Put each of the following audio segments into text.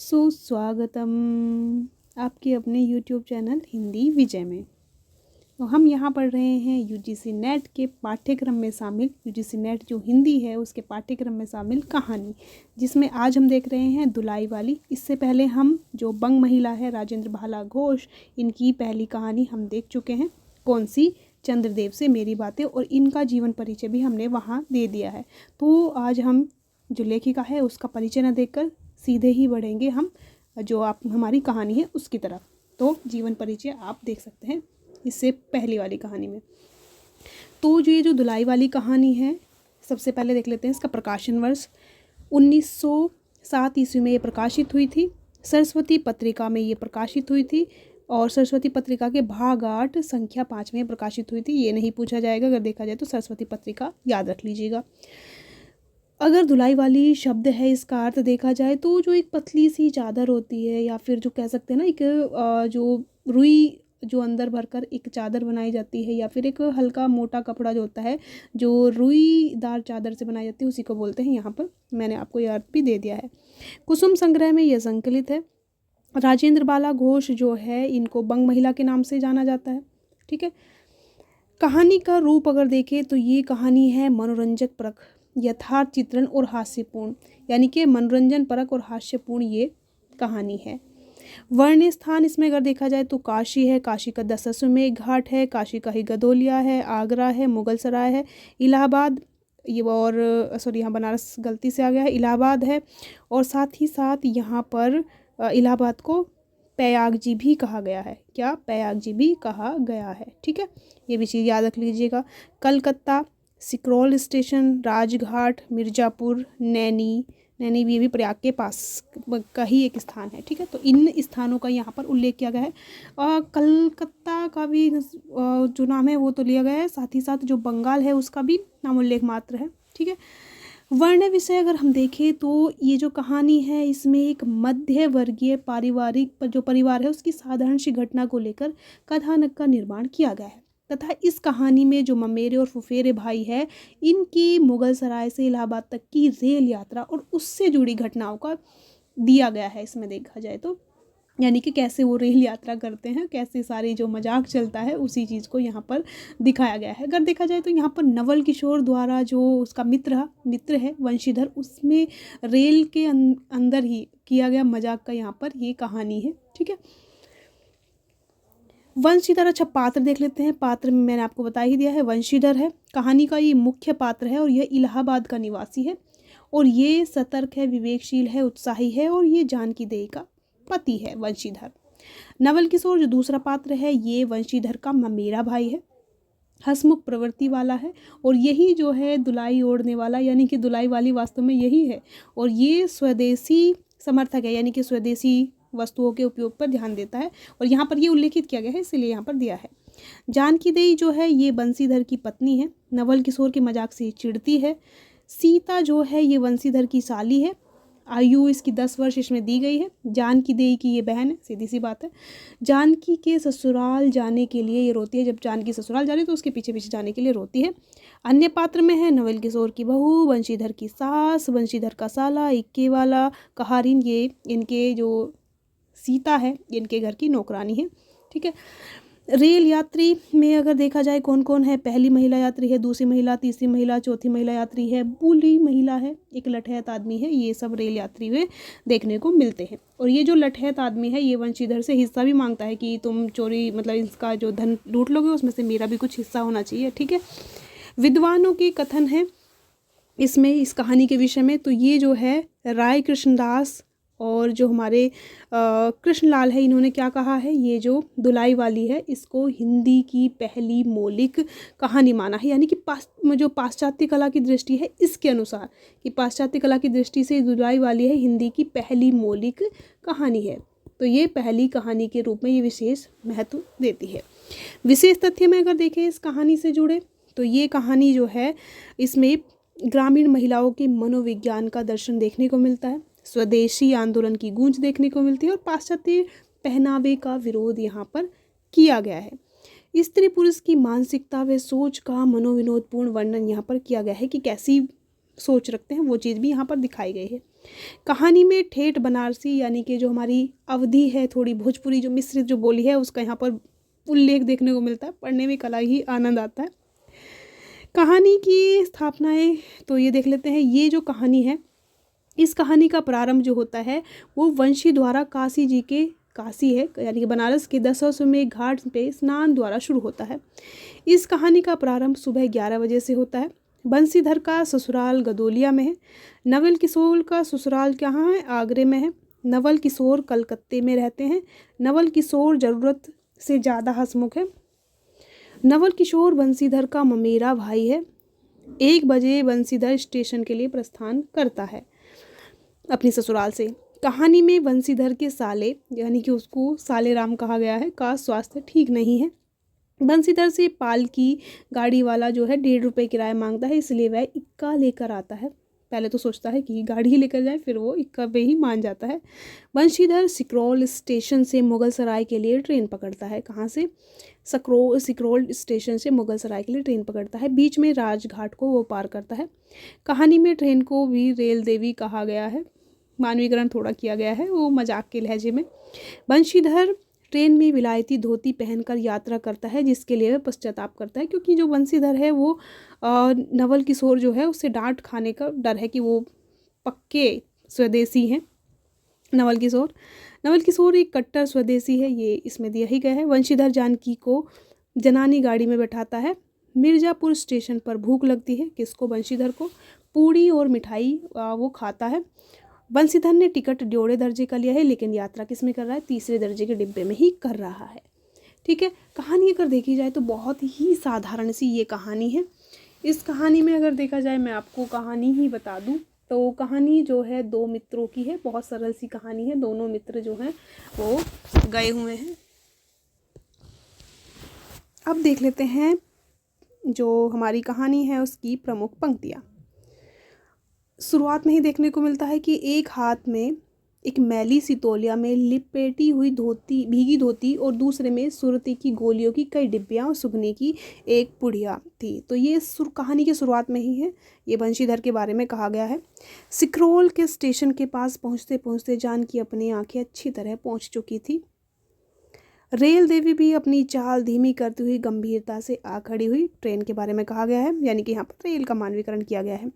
सुस्वागतम आपके अपने YouTube चैनल हिंदी विजय में। तो हम यहाँ पढ़ रहे हैं यूजीसी नेट के पाठ्यक्रम में शामिल यूजीसी नेट जो हिंदी है उसके पाठ्यक्रम में शामिल कहानी, जिसमें आज हम देख रहे हैं दुलाई वाली। इससे पहले हम जो बंग महिला है राजेंद्र भाला घोष, इनकी पहली कहानी हम देख चुके हैं। कौन सी? चंद्रदेव से मेरी बातें, और इनका जीवन परिचय भी हमने वहाँ दे दिया है। तो आज हम जो लेखिका है उसका परिचय न देकर सीधे ही बढ़ेंगे हम जो आप हमारी कहानी है उसकी तरफ। तो जीवन परिचय आप देख सकते हैं इससे पहली वाली कहानी में। तो ये जो दुलाई वाली कहानी है, सबसे पहले देख लेते हैं इसका प्रकाशन वर्ष। 1907 ईस्वी में ये प्रकाशित हुई थी। सरस्वती पत्रिका में ये प्रकाशित हुई थी और सरस्वती पत्रिका के भाग 8 संख्या 5 में प्रकाशित हुई थी। ये नहीं पूछा जाएगा, अगर देखा जाए तो सरस्वती पत्रिका याद रख लीजिएगा। अगर धुलाई वाली शब्द है, इसका अर्थ देखा जाए तो जो एक पतली सी चादर होती है, या फिर जो कह सकते हैं ना एक जो रुई जो अंदर भरकर एक चादर बनाई जाती है, या फिर एक हल्का मोटा कपड़ा जो होता है जो रुईदार चादर से बनाई जाती है, उसी को बोलते हैं। यहाँ पर मैंने आपको यह अर्थ भी दे दिया है। कुसुम संग्रह में यह संकलित है। राजेंद्र बाला घोष जो है इनको बंग महिला के नाम से जाना जाता है। ठीक है। कहानी का रूप अगर देखें तो ये कहानी है मनोरंजक परक, यथार्थ चित्रण और हास्यपूर्ण, यानी कि मनोरंजन परक और हास्यपूर्ण ये कहानी है। वर्ण स्थान इसमें अगर देखा जाए तो काशी है, काशी का दशाश्वमेध घाट है, काशी का ही गदोलिया है, आगरा है, मुगल सराय है, इलाहाबाद ये और यहाँ बनारस गलती से आ गया है, इलाहाबाद है। और साथ ही साथ यहाँ पर इलाहाबाद को प्रयाग जी भी कहा गया है। क्या? प्रयाग जी भी कहा गया है। ठीक है, ये भी चीज़ याद रख लीजिएगा। कलकत्ता, सिकरौल स्टेशन, राजघाट, मिर्ज़ापुर, नैनी भी प्रयाग के पास का ही एक स्थान है। ठीक है, तो इन स्थानों का यहाँ पर उल्लेख किया गया है। कलकत्ता का भी जो नाम है वो तो लिया गया है, साथ ही साथ जो बंगाल है उसका भी नाम उल्लेख मात्र है। ठीक है। वर्ण विषय अगर हम देखें तो ये जो कहानी है इसमें एक मध्य वर्गीय पारिवारिक जो परिवार है उसकी साधारण सी घटना को लेकर कथानक का निर्माण किया गया है, तथा इस कहानी में जो ममेरे और फुफेरे भाई है इनकी मुगल सराय से इलाहाबाद तक की रेल यात्रा और उससे जुड़ी घटनाओं का दिया गया है इसमें देखा जाए तो, यानी कि कैसे वो रेल यात्रा करते हैं, कैसे सारी जो मजाक चलता है उसी चीज़ को यहाँ पर दिखाया गया है। अगर देखा जाए तो यहाँ पर नवल किशोर द्वारा जो उसका मित्र है वंशीधर, उसमें रेल के अंदर ही किया गया मजाक का यहाँ पर ये कहानी है। ठीक है। वंशीधर, अच्छा पात्र देख लेते हैं। पात्र में मैंने आपको बता ही दिया है, वंशीधर है कहानी का ये मुख्य पात्र है और यह इलाहाबाद का निवासी है और ये सतर्क है, विवेकशील है, उत्साही है और ये जानकी देई का पति है वंशीधर। नवल किशोर जो दूसरा पात्र है ये वंशीधर का ममेरा भाई है, हंसमुख प्रवृत्ति वाला है और यही जो है दुलाई ओढ़ने वाला, यानी कि दुलाई वाली वास्तव में यही है और ये स्वदेशी समर्थक है, यानी कि स्वदेशी वस्तुओं के उपयोग पर ध्यान देता है और यहाँ पर ये उल्लेखित किया गया है इसलिए यहाँ पर दिया है। जानकी देई जो है ये बंसीधर की पत्नी है, नवल किशोर के मजाक से चिढ़ती है। सीता जो है ये वंशीधर की साली है, आयु इसकी 10 वर्ष इसमें दी गई है। जानकी देई की ये बहन है, सीधी सी बात है। जानकी के ससुराल जाने के लिए ये रोती है, जब जानकी ससुराल जा रही तो उसके पीछे पीछे जाने के लिए रोती है। अन्य पात्र में है नवल किशोर की बहू, वंशीधर की सास, वंशीधर का साला, इक्के वाला, कहारिन, ये इनके जो सीता है इनके घर की नौकरानी है। ठीक है। रेल यात्री में अगर देखा जाए कौन कौन है, पहली महिला यात्री है, दूसरी महिला, तीसरी महिला, चौथी महिला यात्री है, बूढ़ी महिला है, एक लठैत आदमी है, ये सब रेल यात्री में देखने को मिलते हैं। और ये जो लठैत आदमी है ये वंशीधर से हिस्सा भी मांगता है कि तुम चोरी मतलब इसका जो धन लूट लोगे उसमें से मेरा भी कुछ हिस्सा होना चाहिए। ठीक है। विद्वानों के कथन है इसमें इस कहानी के विषय में, तो ये जो है राय कृष्णदास और जो हमारे कृष्णलाल है इन्होंने क्या कहा है, ये जो दुलाई वाली है इसको हिंदी की पहली मौलिक कहानी माना है, यानी कि जो पाश्चात्य कला की दृष्टि है इसके अनुसार कि पाश्चात्य कला की दृष्टि से दुलाई वाली है हिंदी की पहली मौलिक कहानी है, तो ये पहली कहानी के रूप में ये विशेष महत्व देती है। विशेष तथ्य में अगर देखें इस कहानी से जुड़े तो ये कहानी जो है इसमें ग्रामीण महिलाओं के मनोविज्ञान का दर्शन देखने को मिलता है, स्वदेशी आंदोलन की गूंज देखने को मिलती है और पाश्चात्य पहनावे का विरोध यहाँ पर किया गया है। स्त्री पुरुष की मानसिकता व सोच का मनोविनोदपूर्ण वर्णन यहाँ पर किया गया है कि कैसी सोच रखते हैं वो चीज़ भी यहाँ पर दिखाई गई है। कहानी में ठेठ बनारसी यानी कि जो हमारी अवधी है, थोड़ी भोजपुरी जो मिश्रित जो बोली है, उसका यहाँ पर उल्लेख देखने को मिलता है। पढ़ने में कला ही आनंद आता है। कहानी की स्थापनाएं तो ये देख लेते हैं। ये जो कहानी है, इस कहानी का प्रारंभ जो होता है वो वंशी द्वारा काशी जी के, काशी है यानी कि बनारस के दशाश्वमेध घाट पे स्नान द्वारा शुरू होता है। इस कहानी का प्रारंभ सुबह 11 बजे से होता है। बंसीधर का ससुराल गदोलिया में है। नवल किशोर का ससुराल कहाँ है? आगरे में है। नवल किशोर कलकत्ते में रहते हैं। नवल किशोर ज़रूरत से ज़्यादा हंसमुख है। नवल किशोर बंसीधर का ममेरा भाई है। 1 बजे बंसीधर स्टेशन के लिए प्रस्थान करता है अपनी ससुराल से। कहानी में बंसीधर के साले यानी कि उसको साले राम कहा गया है का स्वास्थ्य ठीक नहीं है। बंसीधर से पालकी गाड़ी वाला जो है 1.5 रुपये किराया मांगता है, इसलिए वह इक्का लेकर आता है। पहले तो सोचता है कि गाड़ी ही लेकर जाए, फिर वो इक्का पे ही मान जाता है। बंशीधर सिकरौल स्टेशन से मुगल सराय के लिए ट्रेन पकड़ता है। कहाँ से? सिकरौल स्टेशन से मुगल सराय के लिए ट्रेन पकड़ता है। बीच में राजघाट को वो पार करता है। कहानी में ट्रेन को भी रेल देवी कहा गया है, मानवीकरण थोड़ा किया गया है, वो मजाक के लहजे में। बंशीधर ट्रेन में विलायती धोती पहनकर यात्रा करता है, जिसके लिए वह पश्चाताप करता है, क्योंकि जो बंसीधर है वो नवल किशोर जो है उससे डांट खाने का डर है कि वो पक्के स्वदेशी हैं। नवल किशोर एक कट्टर स्वदेशी है, ये इसमें दिया ही गया है। बंशीधर जानकी को जनानी गाड़ी में बैठाता है। मिर्ज़ापुर स्टेशन पर भूख लगती है, किसको? बंशीधर को। पूड़ी और मिठाई वो खाता है। बंसीधर ने टिकट ड्योढ़े दर्जे का लिया है, लेकिन यात्रा किस में कर रहा है? 3रे दर्जे के डिब्बे में ही कर रहा है। ठीक है। कहानी अगर देखी जाए तो बहुत ही साधारण सी ये कहानी है। इस कहानी में अगर देखा जाए, मैं आपको कहानी ही बता दूं तो कहानी जो है 2 मित्रों की है। बहुत सरल सी कहानी है। दोनों मित्र जो हैं वो गए हुए हैं। अब देख लेते हैं जो हमारी कहानी है उसकी प्रमुख पंक्तियाँ। शुरुआत में ही देखने को मिलता है कि एक हाथ में एक मैली सी तौलिया में लिपेटी हुई धोती, भीगी धोती, और दूसरे में सुरती की गोलियों की कई डिब्बियाँ और सुगने की एक पुड़िया थी। तो ये कहानी की शुरुआत में ही है। ये बंशीधर के बारे में कहा गया है। सिकरौल के स्टेशन के पास पहुँचते पहुँचते जानकी अपनी आंखें अच्छी तरह पहुँच चुकी थी। रेल देवी भी अपनी चाल धीमी करती हुई गंभीरता से आ खड़ी हुई। ट्रेन के बारे में कहा गया है, यानी कि यहाँ पर रेल का मानवीकरण किया गया है।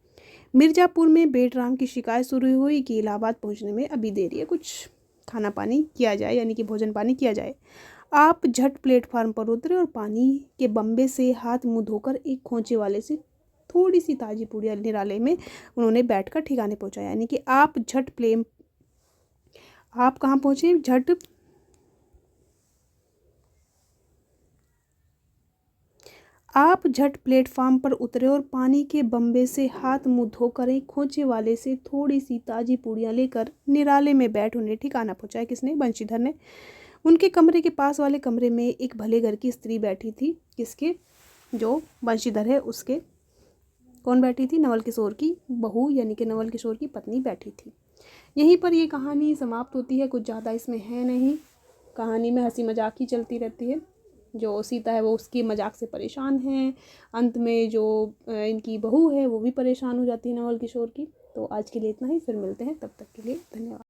मिर्ज़ापुर में बेटराम की शिकायत शुरू हुई कि इलाहाबाद पहुंचने में अभी देरी है, कुछ खाना पानी किया जाए, यानी कि भोजन पानी किया जाए। आप झट प्लेटफार्म पर उतरे और पानी के बम्बे से हाथ मुंह धोकर एक खोंचे वाले से थोड़ी सी ताजी पूड़ियाँ निराले में उन्होंने बैठकर ठिकाने पहुँचाया। यानी कि आप कहाँ पहुँचे? आप झट प्लेटफार्म पर उतरे और पानी के बम्बे से हाथ मुंह धोकर एक खोंचे वाले से थोड़ी सी ताजी पूड़ियाँ लेकर निराले में बैठ उन्हें ठिकाना पहुँचाया। किसने? बंशीधर ने। उनके कमरे के पास वाले कमरे में एक भले घर की स्त्री बैठी थी। किसके? जो बंशीधर है उसके। कौन बैठी थी? नवल किशोर की बहू, यानी कि नवल किशोर की पत्नी बैठी थी। यहीं पर ये कहानी समाप्त होती है। कुछ ज़्यादा इसमें है नहीं। कहानी में हंसी मजाक ही चलती रहती है। जो सीता है वो उसकी मजाक से परेशान है। अंत में जो इनकी बहू है वो भी परेशान हो जाती है नवल किशोर की। तो आज के लिए इतना ही, फिर मिलते हैं, तब तक के लिए धन्यवाद।